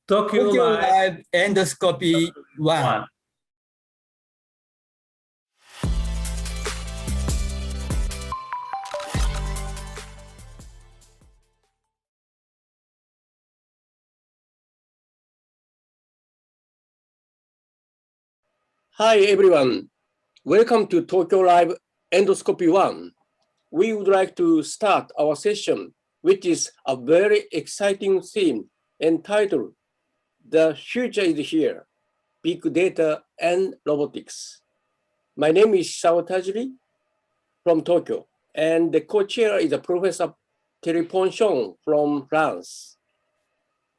Tokyolive Tokyolive Endoscopy 1. 1. Hi everyone, welcome to Tokyolive Endoscopy 1. We would like to start our session, which is a very exciting theme entitled The Future is Here, Big Data and Robotics. My name is Shao Tajiri from Tokyo, and the co-chair is Professor Thierry Ponchon from France.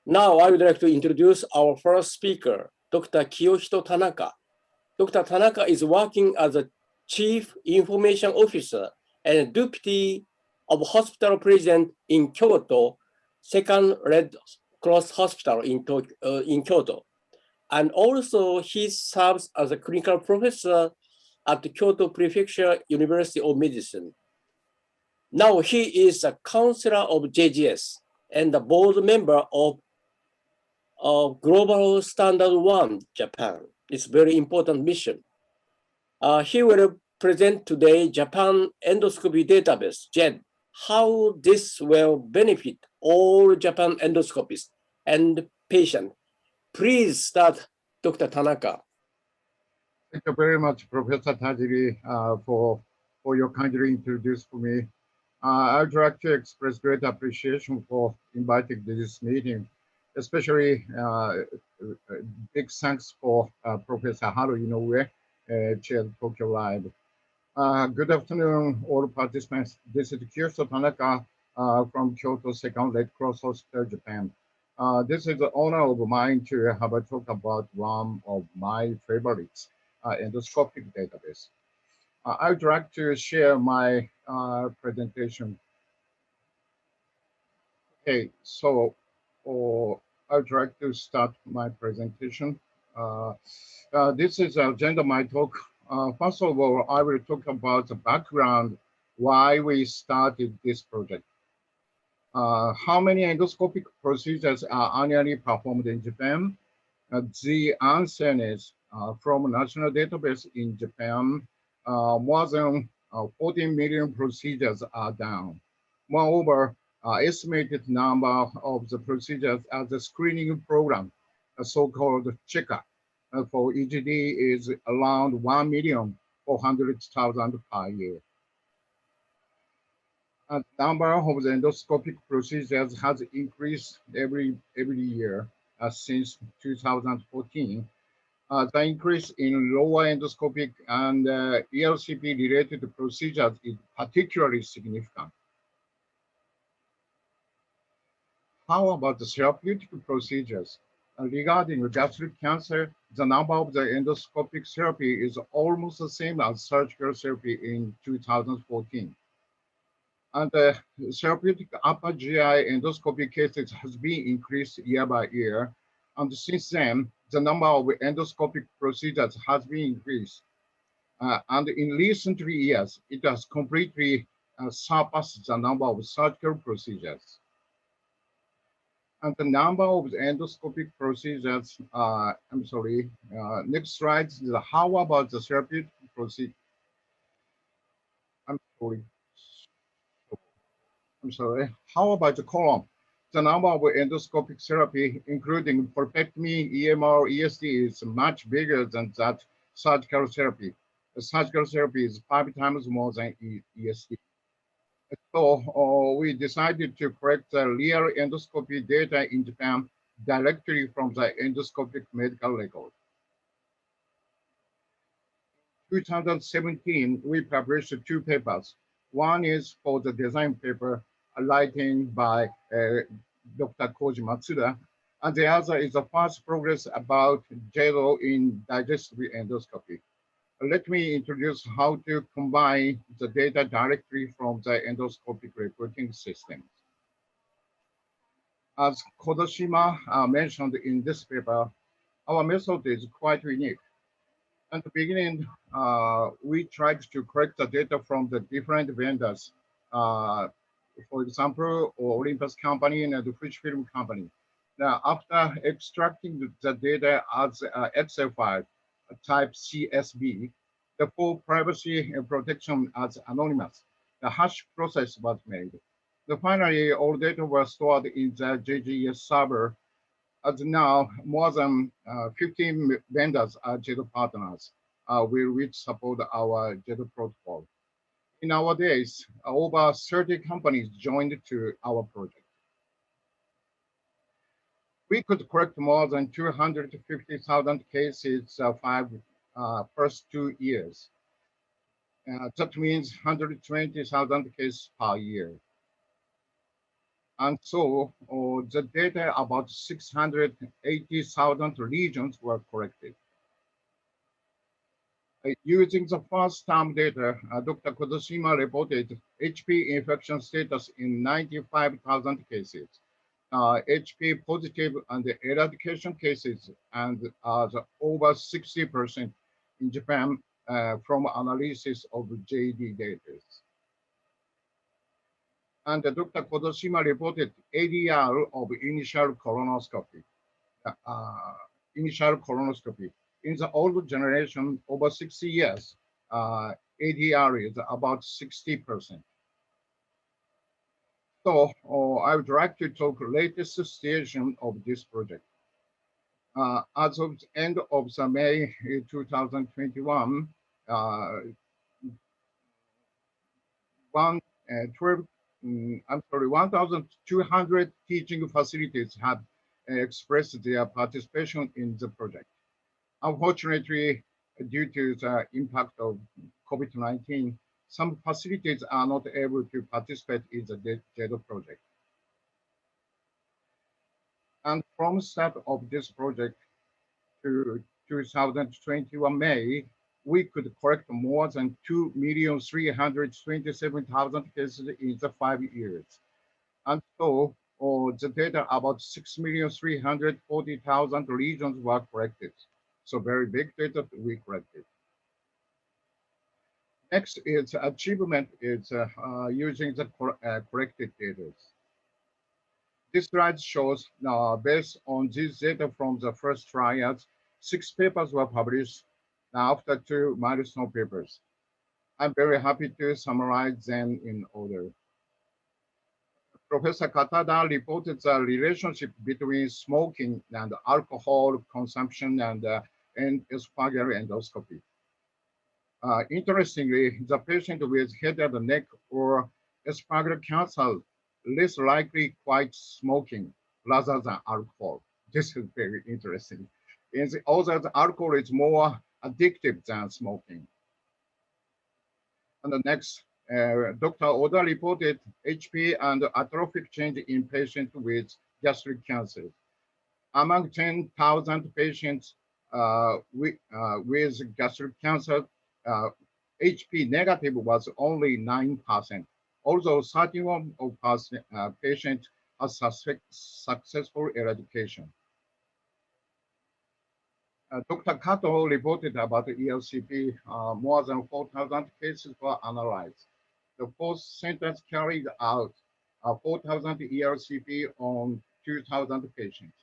Now I would like to introduce our first speaker, Dr. Kiyohito Tanaka. Dr. Tanaka is working as a Chief Information Officer and Deputy of Hospital President in Kyoto, Second Red Cross Hospital in Kyoto. And also he serves as a clinical professor at the Kyoto Prefecture University of Medicine. Now he is a counselor of JGS and a board member of Global Standard 1 Japan. It's a very important mission. He will present today Japan Endoscopy Database, JED, how this will benefit all Japan endoscopists and patients. Please start, Dr. Tanaka. Thank you very much, Professor Tajiri, for your kindly introduce for me. I'd like to express great appreciation for inviting to this meeting, especially big thanks for Professor Haru Inoue, Chair of Tokyolive. Good afternoon, all participants. This is Kiyohito Tanaka from Kyoto Second Red Cross Hospital, Japan. This is an honor of mine to have a talk about one of my favorites, endoscopic database. I would like to share my presentation. Okay, so I would like to start my presentation. This is the agenda of my talk. First of all, I will talk about the background, why we started this project. How many endoscopic procedures are annually performed in Japan? The answer is from national database in Japan, more than 14 million procedures are done. Moreover, estimated number of the procedures as a screening program, a so-called checker, for EGD is around 1,400,000 per year. The number of the endoscopic procedures has increased every year since 2014. The increase in lower endoscopic and ELCP related procedures is particularly significant. How about the therapeutic procedures? Regarding gastric cancer, the number of the endoscopic therapy is almost the same as surgical therapy in 2014. And the therapeutic upper GI endoscopy cases has been increased year by year. And since then, the number of endoscopic procedures has been increased. And in recent years, it has completely surpassed the number of surgical procedures. And the number of endoscopic procedures, next slide is how about the therapeutic procedure? How about the column? The number of endoscopic therapy, including pulpectomy, EMR, ESD, is much bigger than that surgical therapy. The surgical therapy is 5 times more than ESD. So we decided to collect the real endoscopy data in Japan directly from the endoscopic medical record. 2017, we published 2 papers. One is for the design paper, writing by Dr. Koji Matsuda, and the other is the first progress about JEDO in digestive endoscopy. Let me introduce how to combine the data directly from the endoscopic reporting systems. As Kodoshima mentioned in this paper, our method is quite unique. At the beginning, we tried to collect the data from the different vendors. For example, Olympus company and the Fujifilm company. Now, after extracting the data as Excel file type CSV, the full privacy and protection as anonymous, the hash process was made. Finally, all data was stored in the JGS server. As now, more than 15 vendors are JEDO partners, which support our JEDO protocol. Nowadays, over 30 companies joined to our project. We could correct more than 250,000 cases first 2 years. That means 120,000 cases per year. And so the data about 680,000 regions were corrected. Using the first term data, Dr. Kodoshima reported HP infection status in 95,000 cases. HP positive and the eradication cases and over 60% in Japan from analysis of JD data. And Dr. Kodoshima reported ADR of initial colonoscopy. In the old generation, over 60 years, ADR is about 60%. So I would like to talk latest situation of this project. As of the end of the May 2021, 1,200 teaching facilities have expressed their participation in the project. Unfortunately, due to the impact of COVID-19, some facilities are not able to participate in the JEDO project. And from start of this project to 2021 May, we could correct more than 2,327,000 cases in the 5 years. And so the data about 6,340,000 regions were corrected. So very big data we collected. Next is achievement is using the corrected data. This slide shows based on this data from the first trials, 6 papers were published after 2 milestone papers. I'm very happy to summarize them in order. Professor Katada reported the relationship between smoking and alcohol consumption and esophageal endoscopy. Interestingly, the patient with head and neck or esophageal cancer less likely quite smoking rather than alcohol. This is very interesting. Although the alcohol is more addictive than smoking. And the next, Dr. Oda reported HP and atrophic change in patients with gastric cancer. Among 10,000 patients with gastric cancer, HP negative was only 9%, although 31% patients had successful eradication. Dr. Kato reported about the ELCP, more than 4,000 cases were analyzed. The fourth centers carried out 4,000 ELCP on 2,000 patients.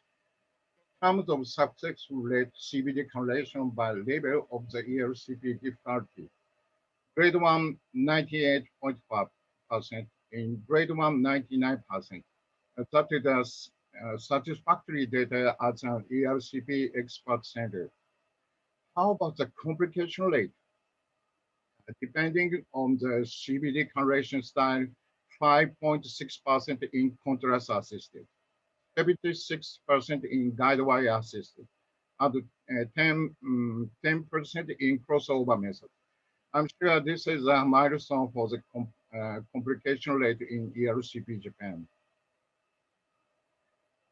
In terms of successful rate CVD correlation by level of the ELCP difficulty, grade 1, 98.5%, in grade 1, 99%. That is satisfactory data as an ELCP expert center. How about the complication rate? Depending on the CVD correlation style, 5.6% in contrast assisted, 76% in guide wire assisted, and 10% in crossover method. I'm sure this is a milestone for the complication rate in ELCP Japan.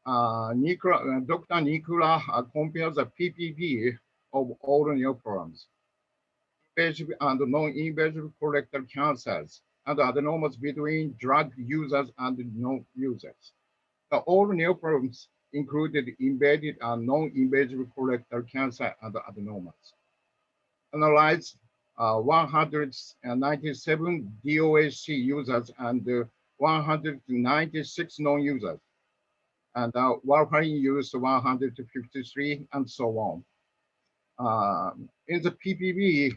Dr. Nikula compares the PPV of all neoplasms, invasive and non-invasive colorectal cancers, and adenomas between drug users and non-users. All neoplasms included invasive and non-invasive colorectal cancer and adenomas. Analyzed 197 DOAC users and 196 non-users. and warfarin use 153, and so on. In the PPV,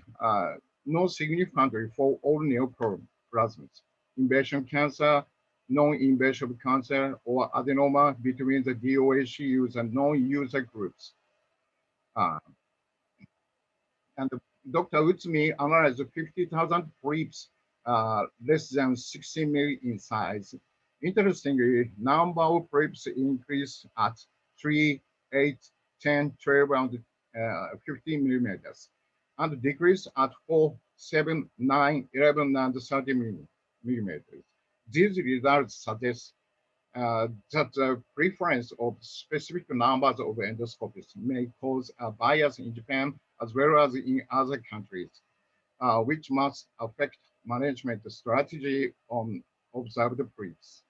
no significantly for all neoplasms. Invasion cancer, non-invasive cancer, or adenoma between the DOACUs and non-user groups. And Dr. Utsumi analyzed 50,000 polyps less than 60 mil in size. Interestingly, number of polyps increased at 3, 8, 10, 12, and 15 millimeters, and decreased at 4, 7, 9, 11, and 30 millimeters. These results suggest that the preference of specific numbers of endoscopies may cause a bias in Japan as well as in other countries, which must affect management strategy on observed breeds.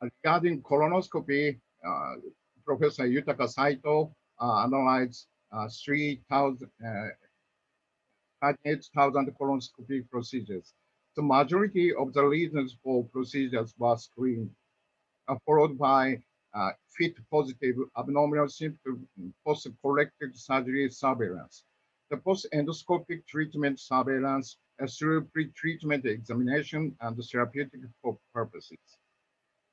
Regarding colonoscopy, Professor Yutaka Saito analyzed 38,000 colonoscopy procedures. The majority of the reasons for procedures were screened, followed by fit positive abdominal symptom post-corrective surgery surveillance. The post-endoscopic treatment surveillance through pre-treatment examination and therapeutic purposes.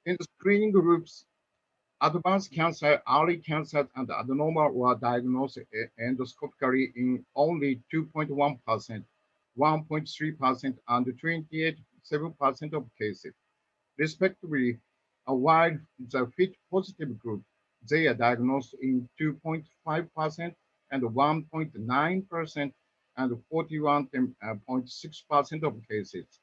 In the screening groups, advanced cancer, early cancer, and adenoma were diagnosed endoscopically in only 2.1%, 1.3%, and 28.7% of cases, respectively, while the fit positive group, they are diagnosed in 2.5% and 1.9% and 41.6% of cases.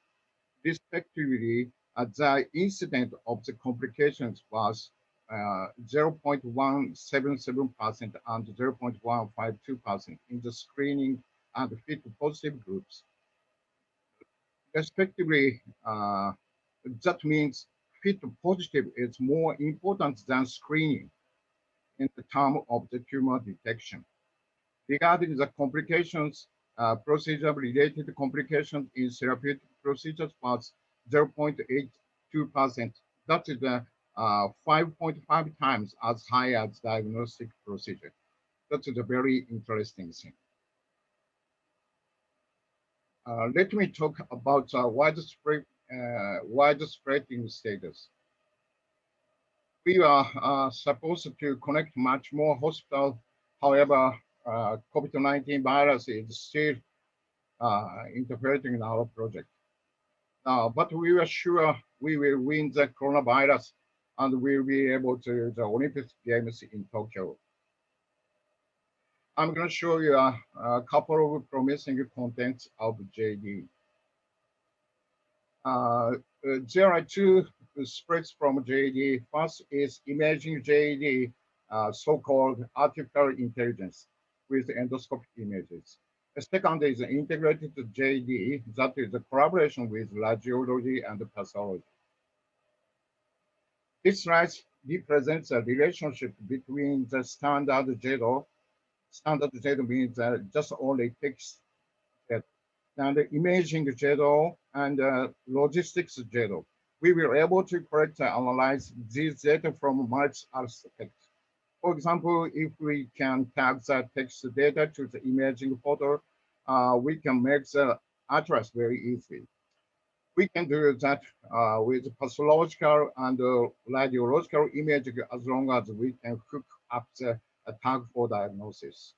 Respectively, the incidence of the complications was 0.177% and 0.152% in the screening and fit positive groups. Respectively, that means fit positive is more important than screening in the term of the tumor detection. Regarding the complications, procedure-related complications in therapeutic procedures was 0.82%. That is 5.5 times as high as diagnostic procedure. That's a very interesting thing. Let me talk about widespread status. We are supposed to connect much more hospitals. However, COVID-19 virus is still interfering in our project. But we are sure we will win the coronavirus and we'll be able to the Olympic Games in Tokyo. I'm going to show you a couple of promising contents of JD. There are two spreads from JD. First is imaging JD, so-called artificial intelligence with endoscopic images. The second is integrated JD, that is a collaboration with radiology and pathology. This slide represents a relationship between the standard JEDO. Standard JEDO means just only text, and imaging JEDO and logistics JEDO. We will able to collect and analyze these data from multiple aspects. For example, if we can tag the text data to the imaging photo, we can make the atlas very easily. We can do that with pathological and radiological imaging as long as we can hook up the tag for diagnosis.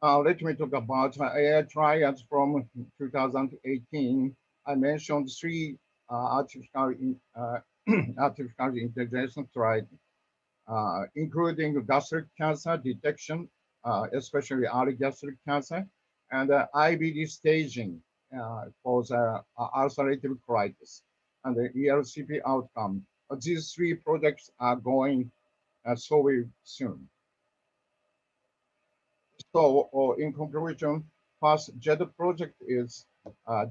Let me talk about AI trials from 2018. I mentioned three artificial intelligence trials, including gastric cancer detection, especially early gastric cancer, and IBD staging for the ulcerative colitis, and the ELCP outcome. These three projects are going so soon. So, in conclusion, first, JED project is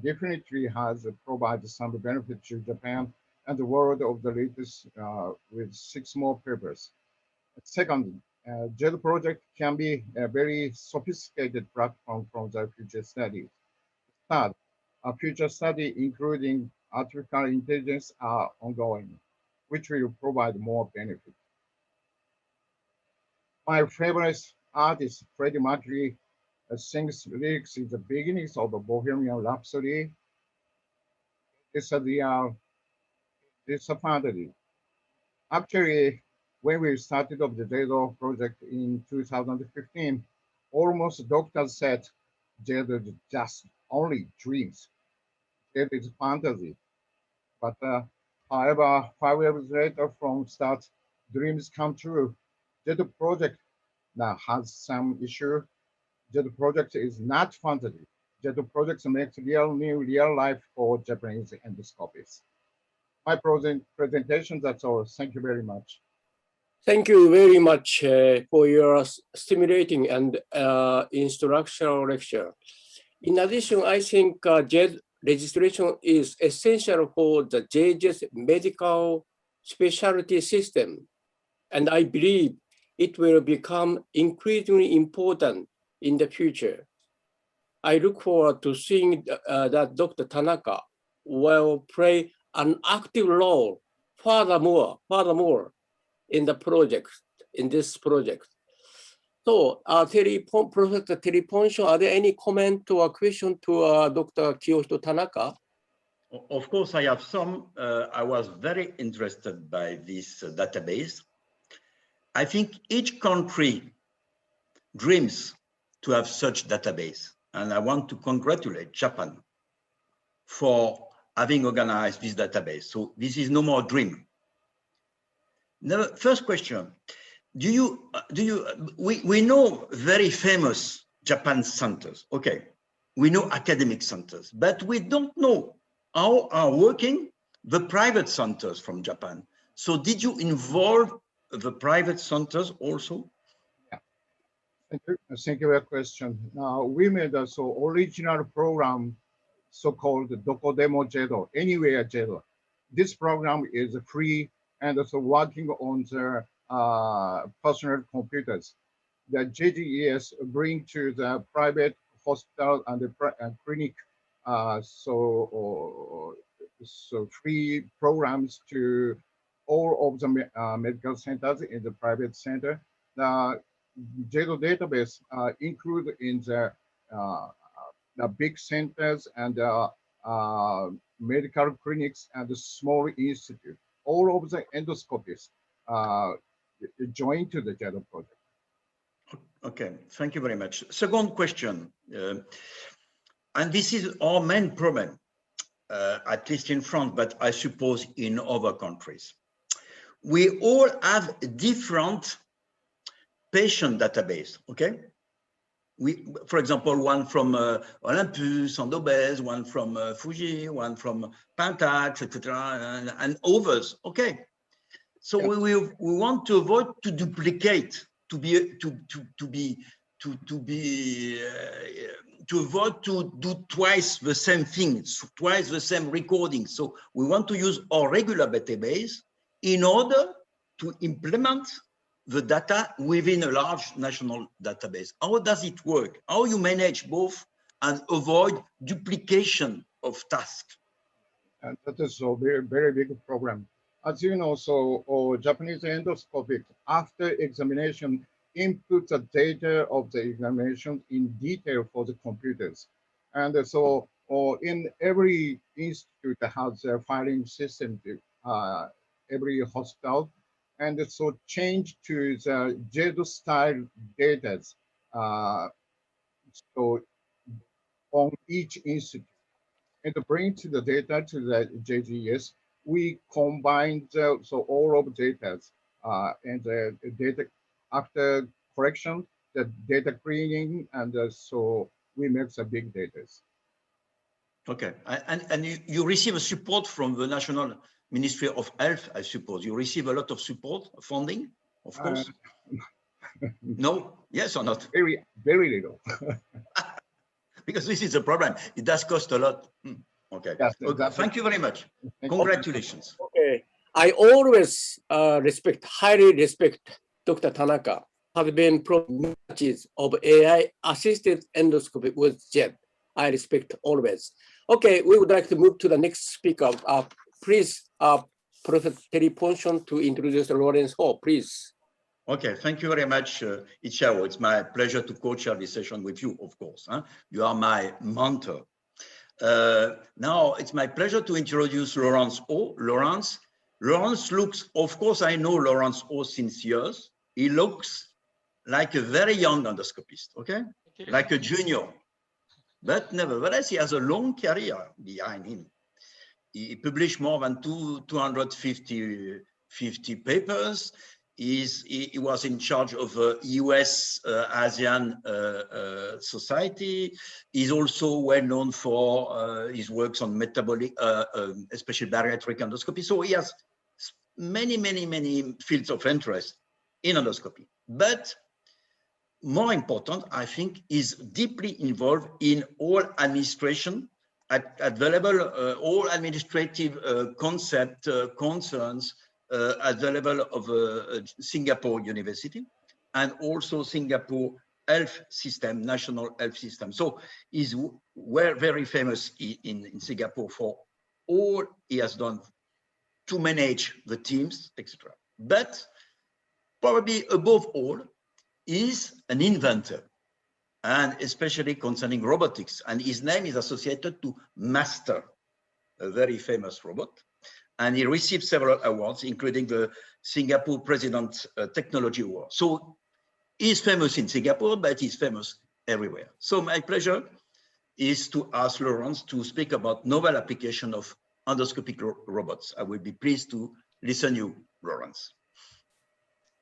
definitely has provided some benefit to Japan and the world of the latest with 6 more papers. Second, JED project can be a very sophisticated platform from the future studies. Third, a future study including artificial intelligence are ongoing, which will provide more benefit. My favorite artist, Freddie Mercury, sings lyrics in the beginnings of the Bohemian Rhapsody. It's a real, it's a fantasy. Actually, when we started up the JEDO project in 2015, almost doctors said JEDO is just only dreams. JEDO is fantasy. But however, 5 years later from start, dreams come true. JEDO project now has some issue. JEDO project is not fantasy. JEDO project makes real life for Japanese endoscopies. My presentation, that's all. Thank you very much. Thank you very much for your stimulating and instructional lecture. In addition, I think JED registration is essential for the JJ's medical specialty system, and I believe it will become increasingly important in the future. I look forward to seeing that Dr. Tanaka will play an active role furthermore in the project, in this project. So, Professor Terry Ponsho, are there any comment or question to Dr. Kiyohito Tanaka? Of course, I have some. I was very interested by this database. I think each country dreams to have such database, and I want to congratulate Japan for having organized this database. So this is no more dream. Now, first question: we know very famous Japan centers. Okay, we know academic centers, but we don't know how are working the private centers from Japan. So did you involve the private centers also? Yeah. Thank you for your question. Now, we made a original program, so-called Dokodemo JEDO, Anywhere JEDO. This program is free and also working on the personal computers. The JGES bring to the private hospital and the clinic so free programs to all of the medical centers in the private center. The JEDO database include in the big centers and medical clinics and the small institute. All of the endoscopies join to the JEDO project. Okay, thank you very much. Second question, and this is our main problem, at least in France, but I suppose in other countries. We all have different patient database, okay? For example, one from Olympus, Endobase, one from Fuji, one from Pentax, etc., and others, okay? So yeah. we want to avoid to duplicate, to avoid to do twice the same thing, twice the same recording. So we want to use our regular database in order to implement the data within a large national database. How does it work? How you manage both and avoid duplication of tasks? And that is a very, very big problem. As you know, Japanese endoscopy, after examination, input the data of the examination in detail for the computers. And in every institute has a filing system, every hospital, and so change to the JEDO style data so on each institute. And to bring to the data to the JGS, we combine all of data and the data after correction, the data cleaning, and so we make the big data. Okay, and you receive a support from the National Ministry of Health, I suppose. You receive a lot of support, funding, of course. No, yes or not? Very, very little. Because this is a problem. It does cost a lot. Okay. Yes, okay. Thank you very much. Congratulations. Okay. I always highly respect Dr. Tanaka. Have been matches of AI-assisted endoscopy with JED. I respect always. Okay, we would like to move to the next speaker. Please, Professor Terry Ponchon to introduce Lawrence Ho, please. Okay, thank you very much, Ichao. It's my pleasure to co-chair this session with you, of course. Huh? You are my mentor. Now, it's my pleasure to introduce Lawrence Ho. Lawrence looks, of course, I know Lawrence Ho since years. He looks like a very young endoscopist, okay? Like a junior. But nevertheless, he has a long career behind him. He published more than 250 papers. He was in charge of US ASEAN Society. He's also well known for his works on metabolic, especially bariatric endoscopy. So he has many fields of interest in endoscopy. But more important, I think, is deeply involved in all administration at the level, all administrative concerns at the level of Singapore University and also Singapore health system, national health system. So he's very famous in Singapore for all he has done to manage the teams, etc. But probably above all, is an inventor, and especially concerning robotics. And his name is associated to Master, a very famous robot. And he received several awards, including the Singapore President Technology Award. So he's famous in Singapore, but he's famous everywhere. So my pleasure is to ask Lawrence to speak about novel application of endoscopic robots. I will be pleased to listen to you, Lawrence.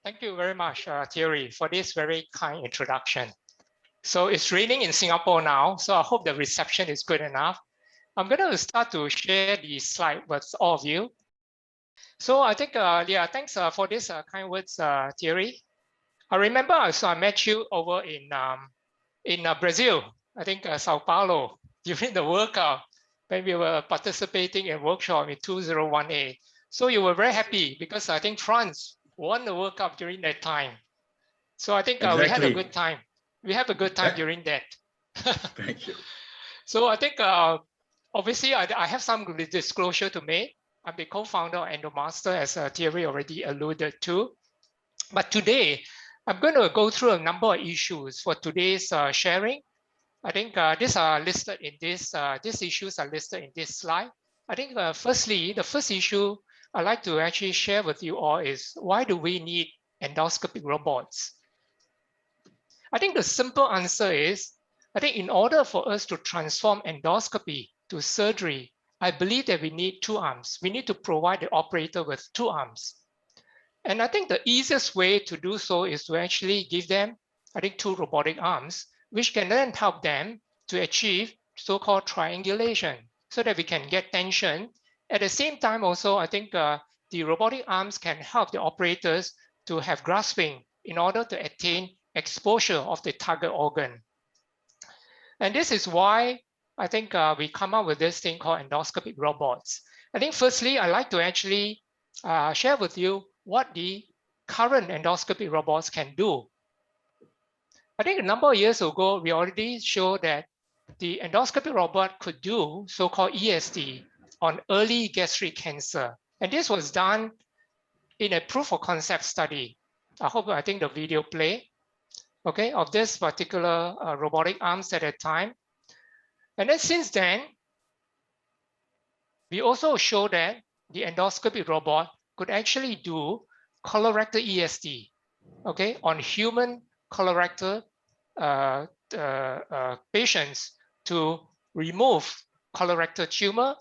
Thank you very much, Thierry, for this very kind introduction. So it's raining in Singapore now, so I hope the reception is good enough. I'm going to start to share the slide with all of you. So I think, yeah, thanks for this kind words, Thierry. I remember I met you over in Brazil, I think Sao Paulo, during the World Cup, when we were participating in workshop in 2018. So you were very happy because I think France won the World Cup during that time. So I think we had a good time. We have a good time during that. Thank you. So I think, obviously, I have some disclosure to make. I'm the co-founder of Endomaster, as Thierry already alluded to. But today, I'm going to go through a number of issues for today's sharing. I think these are listed in this, these issues are listed in this slide. I think firstly, the first issue I'd like to actually share with you all is, why do we need endoscopic robots? I think the simple answer is, I think in order for us to transform endoscopy to surgery, I believe that we need two arms. We need to provide the operator with two arms. And I think the easiest way to do so is to actually give them, I think, two robotic arms, which can then help them to achieve so-called triangulation so that we can get tension. At the same time also, I think the robotic arms can help the operators to have grasping in order to attain exposure of the target organ. And this is why I think we come up with this thing called endoscopic robots. I think firstly, I'd like to actually share with you what the current endoscopic robots can do. I think a number of years ago, we already showed that the endoscopic robot could do so-called ESD on early gastric cancer. And this was done in a proof of concept study. I think the video play, okay, of this particular robotic arms at that time. And then since then, we also show that the endoscopic robot could actually do colorectal ESD, okay, on human colorectal patients to remove colorectal tumor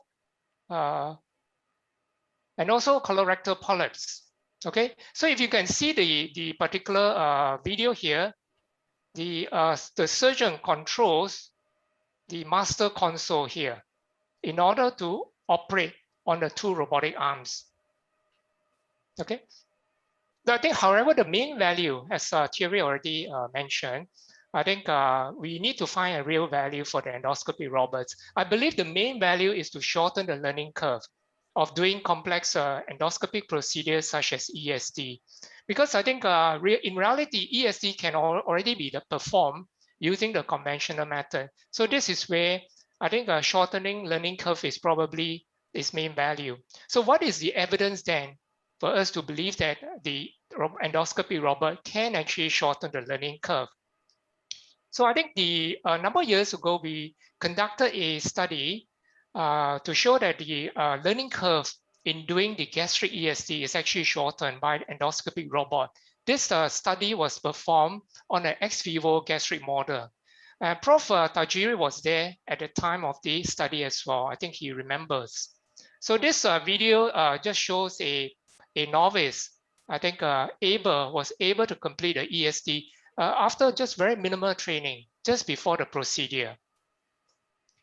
and also colorectal polyps. Okay, so if you can see the particular video here, the surgeon controls the master console here in order to operate on the two robotic arms. Okay, I think, however, the main value, as Thierry already mentioned, I think we need to find a real value for the endoscopy robots. I believe the main value is to shorten the learning curve of doing complex endoscopic procedures such as ESD. Because I think in reality, ESD can already be performed using the conventional method. So this is where I think a shortening learning curve is probably its main value. So what is the evidence then for us to believe that the endoscopy robot can actually shorten the learning curve? So I think a number of years ago, we conducted a study to show that the learning curve in doing the gastric ESD is actually shortened by the endoscopy robot. This study was performed on an ex vivo gastric model. Prof. Tajiri was there at the time of the study as well. I think he remembers. So this video just shows a novice, I think was able to complete the ESD after just very minimal training, just before the procedure.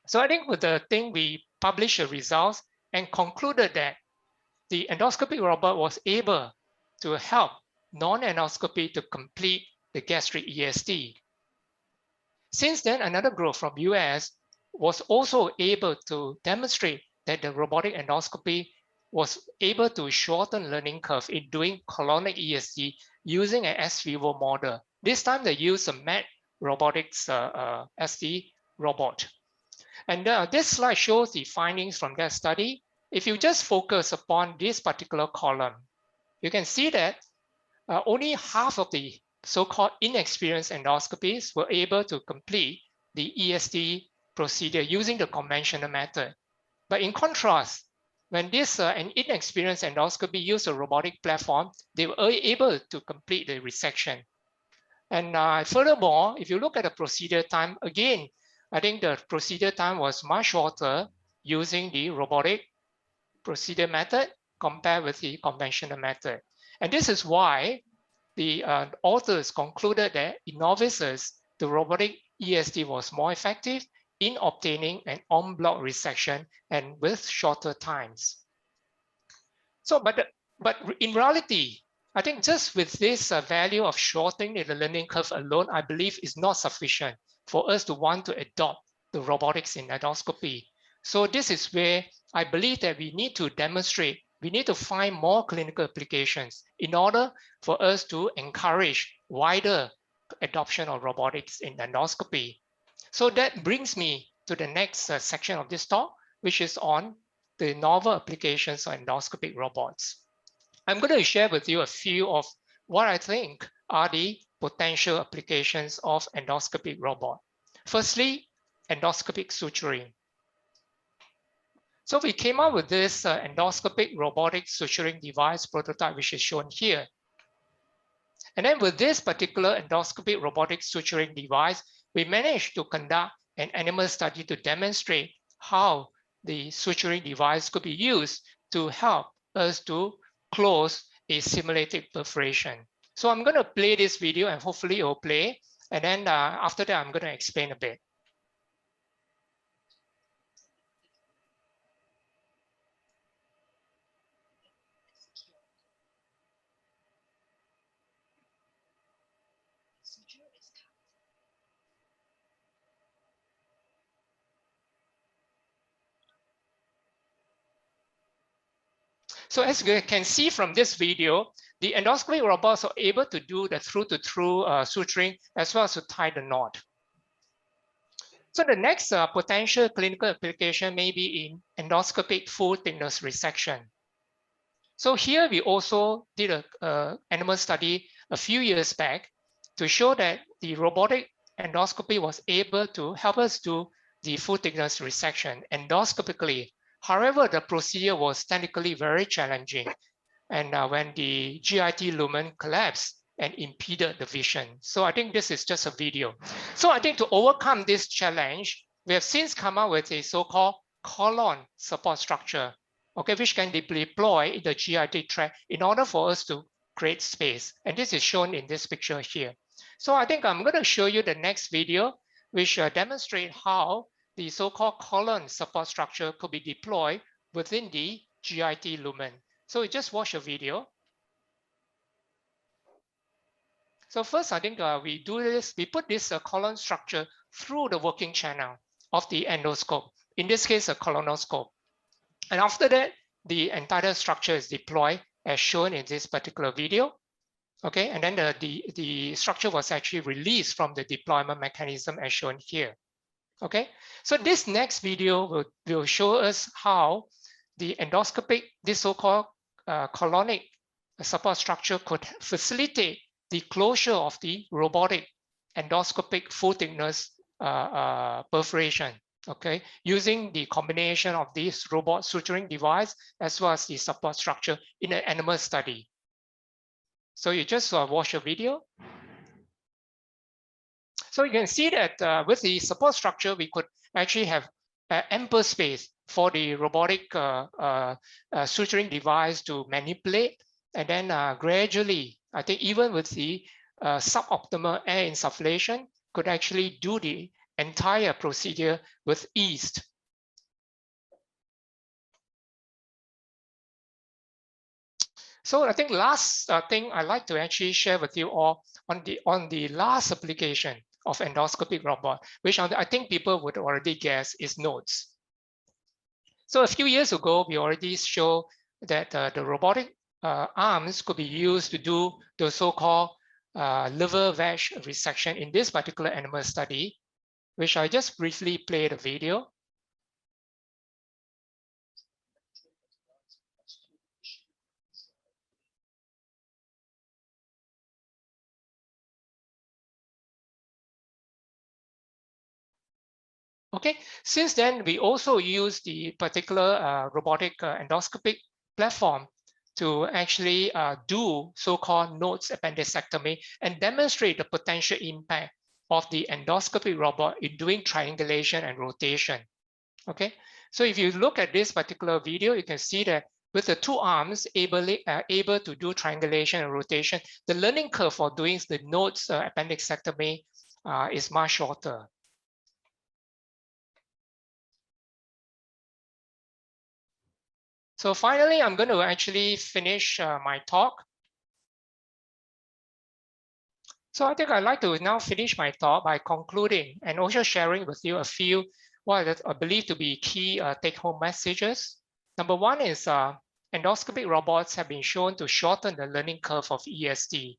So I think with the thing, we published the results and concluded that the endoscopy robot was able to help non-endoscopy to complete the gastric ESD. Since then, another group from US was also able to demonstrate that the robotic endoscopy was able to shorten learning curve in doing colonic ESD using an ex vivo model. This time they used a MET robotics SD robot. And this slide shows the findings from that study. If you just focus upon this particular column, you can see that only half of the so-called inexperienced endoscopists were able to complete the ESD procedure using the conventional method. But in contrast, when this an inexperienced endoscopy used a robotic platform, they were able to complete the resection. And furthermore, if you look at the procedure time, again, I think the procedure time was much shorter using the robotic procedure method compared with the conventional method. And this is why the authors concluded that in novices, the robotic ESD was more effective in obtaining an en-bloc resection and with shorter times. So, but in reality, I think just with this value of shortening the learning curve alone, I believe is not sufficient for us to want to adopt the robotics in endoscopy. So this is where I believe that we need to demonstrate, we need to find more clinical applications in order for us to encourage wider adoption of robotics in endoscopy. So that brings me to the next section of this talk, which is on the novel applications of endoscopic robots. I'm going to share with you a few of what I think are the potential applications of endoscopic robot. Firstly, endoscopic suturing. So we came up with this endoscopic robotic suturing device prototype, which is shown here. And then with this particular endoscopic robotic suturing device, we managed to conduct an animal study to demonstrate how the suturing device could be used to help us to close a simulated perforation. So I'm going to play this video and hopefully it will play. And then after that, I'm going to explain a bit. So as you can see from this video, the endoscopy robots are able to do the through-to-through suturing as well as to tie the knot. So the next potential clinical application may be in endoscopic full thickness resection. So here we also did an animal study a few years back to show that the robotic endoscopy was able to help us do the full thickness resection endoscopically. However, the procedure was technically very challenging. And when the GIT lumen collapsed and impeded the vision. So I think this is just a video. So I think to overcome this challenge, we have since come up with a so-called colon support structure, okay, which can be deployed in the GIT tract in order for us to create space. And this is shown in this picture here. So I think I'm going to show you the next video, which demonstrate how the so-called colon support structure could be deployed within the GIT lumen. So we just watch a video. So first, I think we put this colon structure through the working channel of the endoscope, in this case, a colonoscope. And after that, the entire structure is deployed as shown in this particular video. Okay, and then the structure was actually released from the deployment mechanism as shown here. Okay, so this next video will show us how the endoscopic, this so-called colonic support structure could facilitate the closure of the robotic endoscopic full thickness perforation, okay, using the combination of this robot suturing device as well as the support structure in an animal study. So you just watch a video. So you can see that with the support structure, we could actually have ample space for the robotic suturing device to manipulate. And then gradually, I think even with the suboptimal air insufflation, could actually do the entire procedure with ease. So I think last thing I'd like to actually share with you all on the last application of endoscopic robot, which I think people would already guess is nodes. So a few years ago, we already showed that the robotic arms could be used to do the so-called liver veg resection in this particular animal study, which I just briefly played a video. Okay, since then, we also use the particular robotic endoscopic platform to actually do so-called nodes appendectomy and demonstrate the potential impact of the endoscopic robot in doing triangulation and rotation. Okay, so if you look at this particular video, you can see that with the two arms able to do triangulation and rotation, the learning curve for doing the nodes appendectomy is much shorter. So finally, I'm going to actually finish my talk. So I think I'd like to now finish my talk by concluding and also sharing with you a few what I believe to be key take-home messages. Number one is endoscopic robots have been shown to shorten the learning curve of ESD.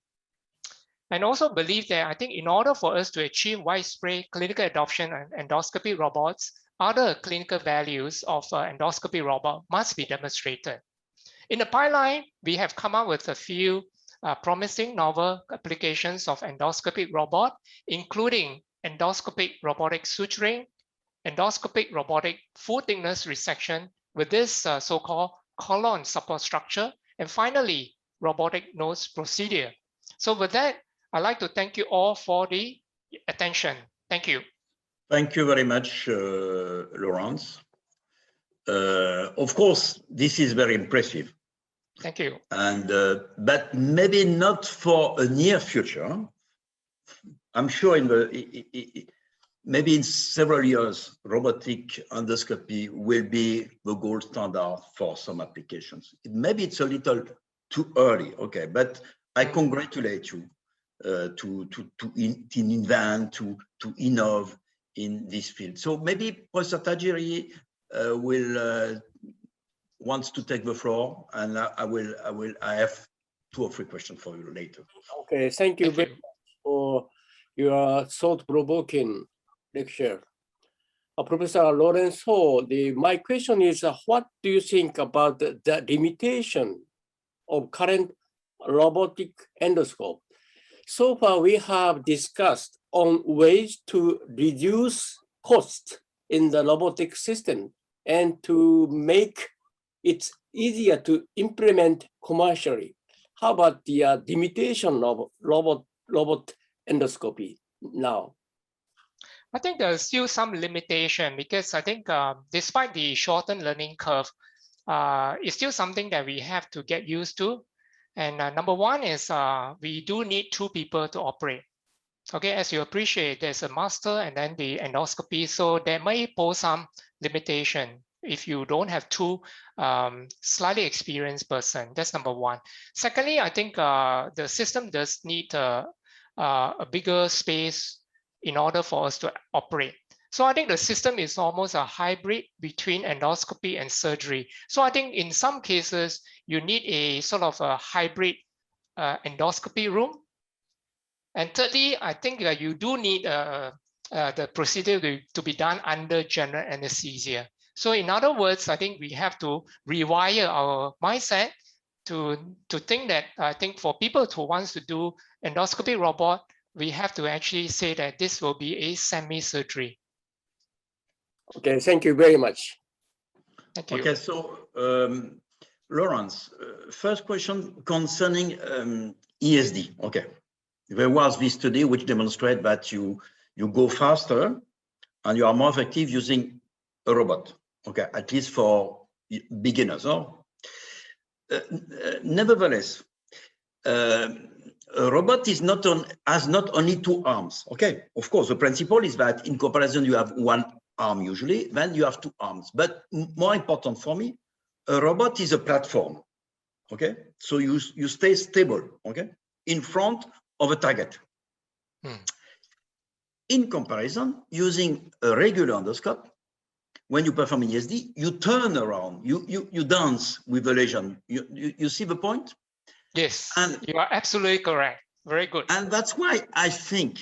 And also believe that I think in order for us to achieve widespread clinical adoption of endoscopy robots, other clinical values of endoscopy robot must be demonstrated. In the pipeline, we have come up with a few promising novel applications of endoscopic robot, including endoscopic robotic suturing, endoscopic robotic full thickness resection with this so-called colon support structure, and finally, robotic nose procedure. So with that, I'd like to thank you all for the attention. Thank you. Thank you very much, Lawrence. Of course, this is very impressive. Thank you. And but maybe not for a near future. I'm sure maybe in several years, robotic endoscopy will be the gold standard for some applications. Maybe it's a little too early, okay, but I congratulate you to invent, to innovate in this field. So maybe Professor Tajiri wants to take the floor, and I have 2 or 3 questions for you later. Okay, thank you very much for your thought-provoking lecture. Professor Lawrence Ho, my question is, what do you think about the limitation of current robotic endoscope? So far, we have discussed on ways to reduce cost in the robotic system and to make it easier to implement commercially. How about the limitation of robot endoscopy now? I think there's still some limitation because I think despite the shortened learning curve, it's still something that we have to get used to. And number one is we do need 2 people to operate. Okay, as you appreciate, there's a master and then the endoscopy. So there may pose some limitation if you don't have 2 slightly experienced person. That's number one. Secondly, I think the system does need a bigger space in order for us to operate. So I think the system is almost a hybrid between endoscopy and surgery. So I think in some cases, you need a sort of a hybrid endoscopy room. And thirdly, I think you do need the procedure to be done under general anesthesia. So in other words, I think we have to rewire our mindset to think that I think for people who wants to do endoscopy robot, we have to actually say that this will be a semi-surgery. Okay, thank you very much. Thank you. Okay, so Lawrence, first question concerning ESD. Okay, there was this study which demonstrates that you go faster and you are more effective using a robot. Okay, at least for beginners. Oh? Nevertheless, a robot is has not only two arms. Okay, of course, the principle is that in comparison, you have one arm usually, then you have two arms. But more important for me, a robot is a platform. Okay, so you stay stable. Okay, in front of a target. In comparison, using a regular endoscope, when you perform an ESD, you turn around, you dance with the lesion. You see the point? Yes, and you are absolutely correct. Very good. And that's why I think,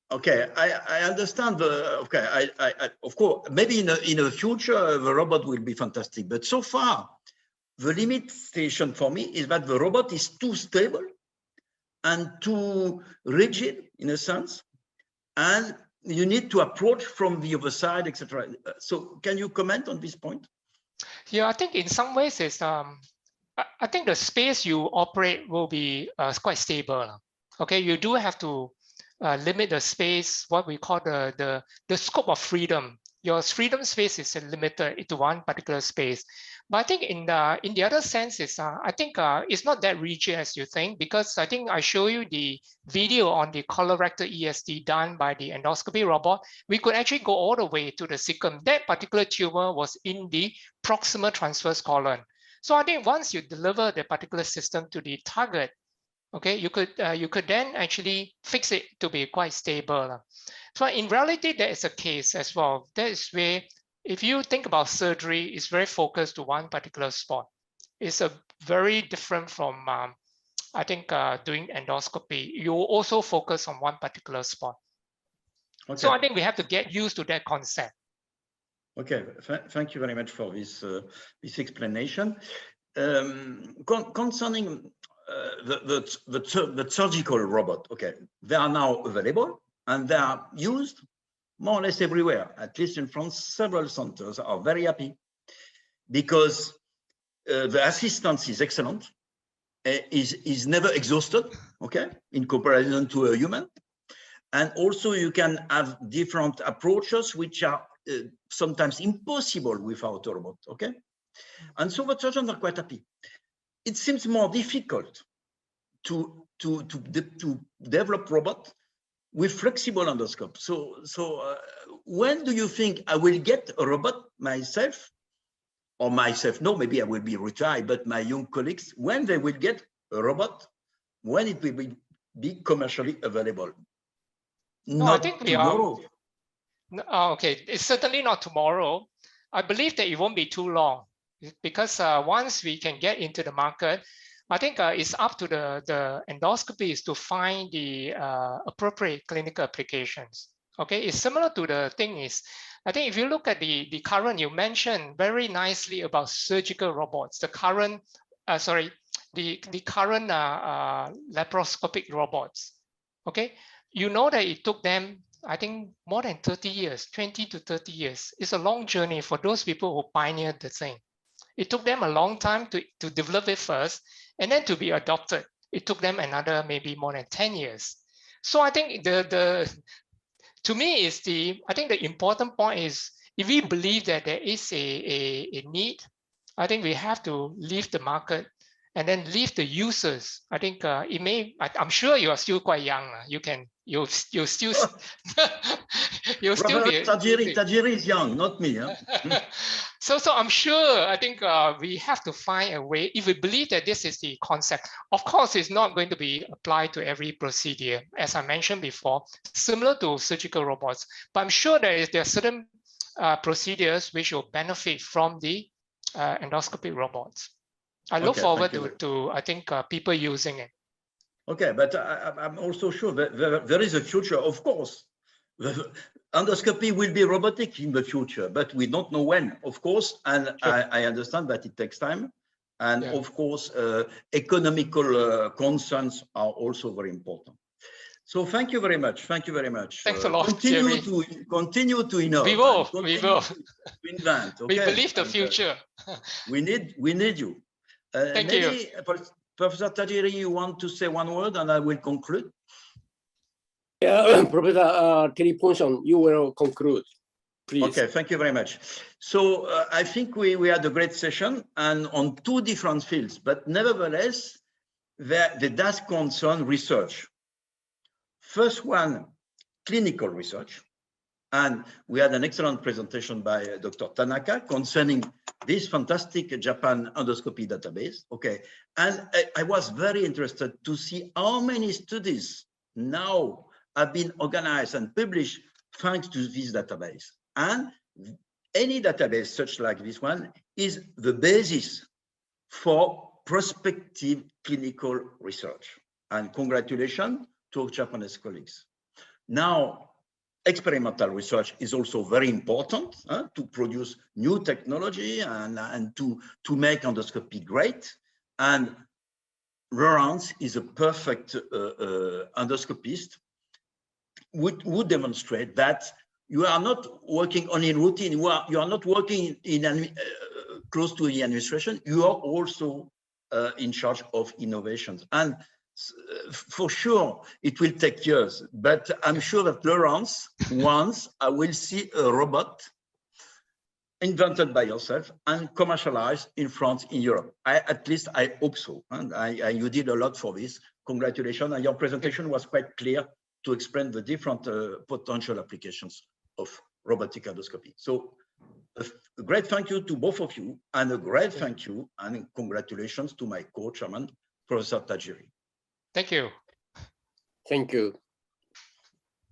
okay, I understand the, okay, I of course, maybe in the future, the robot will be fantastic. But so far, the limitation for me is that the robot is too stable and too rigid in a sense. And you need to approach from the other side, etc. So can you comment on this point? Yeah, I think in some ways it's I think the space you operate will be quite stable. Okay, you do have to limit the space, what we call the scope of freedom. Your freedom space is limited into one particular space. But I think in the other sense is I think it's not that rigid as you think, because I think I show you the video on the colorectal ESD done by the endoscopy robot. We could actually go all the way to the cecum. That particular tumor was in the proximal transverse colon. So I think once you deliver the particular system to the target, okay, you could then actually fix it to be quite stable. So in reality, there is a case as well. That is where, if you think about surgery, it's very focused to one particular spot. It's a very different from, I think, doing endoscopy. You also focus on one particular spot. Okay. So I think we have to get used to that concept. Okay, thank you very much for this this explanation. Concerning the surgical robot, okay, they are now available and they are used more or less everywhere. At least in France, several centers are very happy because the assistance is excellent, is never exhausted, okay, in comparison to a human. And also you can have different approaches which are sometimes impossible without a robot, okay? And so the surgeons are quite happy. It seems more difficult to develop robot with flexible endoscope. So when do you think I will get a robot myself, or myself? No, maybe I will be retired, but my young colleagues, when they will get a robot, when it will be commercially available? No, not I think tomorrow. Okay, it's certainly not tomorrow. I believe that it won't be too long, because once we can get into the market, I think it's up to the endoscopies to find the appropriate clinical applications. Okay, it's similar to the thing is, I think if you look at the current, you mentioned very nicely about surgical robots, the current, the current laparoscopic robots. Okay, you know that it took them, I think, more than 30 years, 20 to 30 years. It's a long journey for those people who pioneered the thing. It took them a long time to develop it first, and then to be adopted. It took them another maybe more than 10 years. So I think to me is I think the important point is, if we believe that there is a need, I think we have to leave the market and then leave the users. I think it may, I'm sure you are still quite young. You'll still you'll still be. Tajiri is young, not me. Huh? So I'm sure, I think we have to find a way, if we believe that this is the concept. Of course, it's not going to be applied to every procedure, as I mentioned before, similar to surgical robots. But I'm sure there are certain procedures which will benefit from the endoscopy robots. I look forward to I think, people using it. Okay, but I'm also sure that there is a future, of course. The endoscopy will be robotic in the future, but we don't know when, of course, and Sure. I understand that it takes time. And Yeah. of course, economical concerns are also very important. So thank you very much. Thank you very much. Thanks a lot, Continue Jerry. continue to innovate. We will. And We continue will. to invent. We Okay. believe the And, future. we need you. Thank you. Maybe Professor Tajiri, you want to say one word, and I will conclude. Yeah, Professor Terry Ponson, you will conclude, please. Okay, thank you very much. So I think we had a great session and on two different fields, but nevertheless, they does concern research. First one, clinical research. And we had an excellent presentation by Dr. Tanaka concerning this fantastic Japan endoscopy database. Okay, and I was very interested to see how many studies now have been organized and published thanks to this database. And any database such like this one is the basis for prospective clinical research. And congratulations to our Japanese colleagues. Now, experimental research is also very important to produce new technology and to make endoscopy great. And Laurence is a perfect endoscopist, would demonstrate that you are not working only in routine, you are not working in close to the administration, you are also in charge of innovations. And for sure, it will take years, but I'm sure that Laurence, once I will see a robot invented by yourself and commercialized in France, in Europe. At least I hope so. And you did a lot for this. Congratulations. And your presentation was quite clear to explain the different potential applications of robotic endoscopy. So a great thank you to both of you, and a great thank you and congratulations to my co-chairman, Professor Tajiri. Thank you. Thank you.